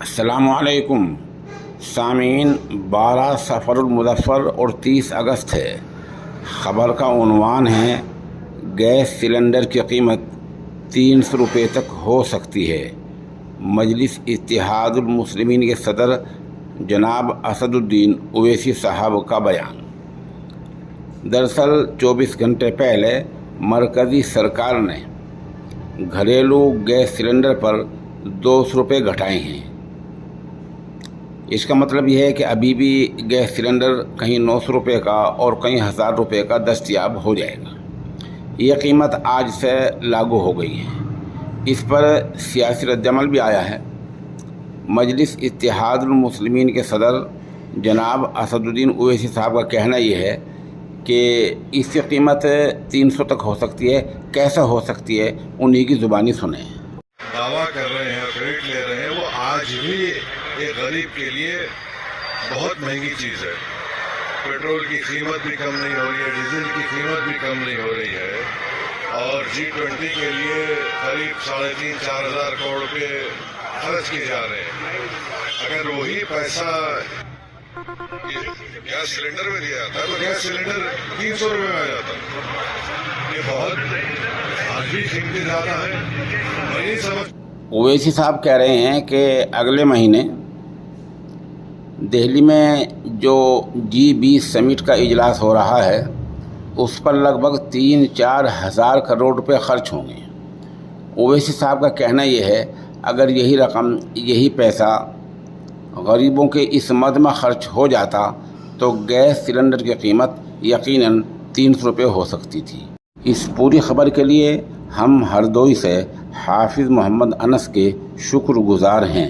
السلام علیکم سامعین، 12 سفر المظفر اور 30 اگست ہے۔ خبر کا عنوان ہے گیس سلنڈر کی قیمت 300 روپے تک ہو سکتی ہے۔ مجلس اتحاد المسلمین کے صدر جناب اسد الدین اویسی صاحب کا بیان۔ دراصل 24 گھنٹے پہلے مرکزی سرکار نے گھریلو گیس سلنڈر پر 200 روپے گھٹائے ہیں۔ اس کا مطلب یہ ہے کہ ابھی بھی گیس سلنڈر کہیں 900 روپے کا اور کہیں 1000 روپے کا دستیاب ہو جائے گا۔ یہ قیمت آج سے لاگو ہو گئی ہے۔ اس پر سیاسی رد عمل بھی آیا ہے۔ مجلس اتحاد المسلمین کے صدر جناب اسد الدین اویسی صاحب کا کہنا یہ ہے کہ اس کی قیمت 300 تک ہو سکتی ہے۔ کیسا ہو سکتی ہے، انہی کی زبانی سنیں۔ دعویٰ کر رہے ہیں، کریڈٹ لے رہے ہیں، وہ آج بھی ایک غریب کے لیے بہت مہنگی چیز ہے۔ پیٹرول کی قیمت بھی کم نہیں ہو رہی ہے، ڈیزل کی قیمت بھی کم نہیں ہو رہی ہے، اور G20 کے لیے قریب 3,500-4 ہزار کروڑ روپے خرچ کیے جا رہے ہیں۔ اگر وہی پیسہ گیس سلنڈر میں دیا جاتا ہے تو گیس سلنڈر 300 روپے میں آ جاتا۔ یہ بہت آج بھی قیمتیں زیادہ ہیں۔ میں نہیں سمجھ۔ اویسی صاحب کہہ رہے ہیں کہ اگلے مہینے دہلی میں جو G20 سمٹ کا اجلاس ہو رہا ہے اس پر لگ بھگ 3-4 ہزار کروڑ روپے خرچ ہوں گے۔ اویسی صاحب کا کہنا یہ ہے اگر یہی رقم، یہی پیسہ غریبوں کے اس مد میں خرچ ہو جاتا تو گیس سلنڈر کی قیمت یقیناً 300 روپے ہو سکتی تھی۔ اس پوری خبر کے لیے ہم ہردوئی سے حافظ محمد انس کے شکر گزار ہیں۔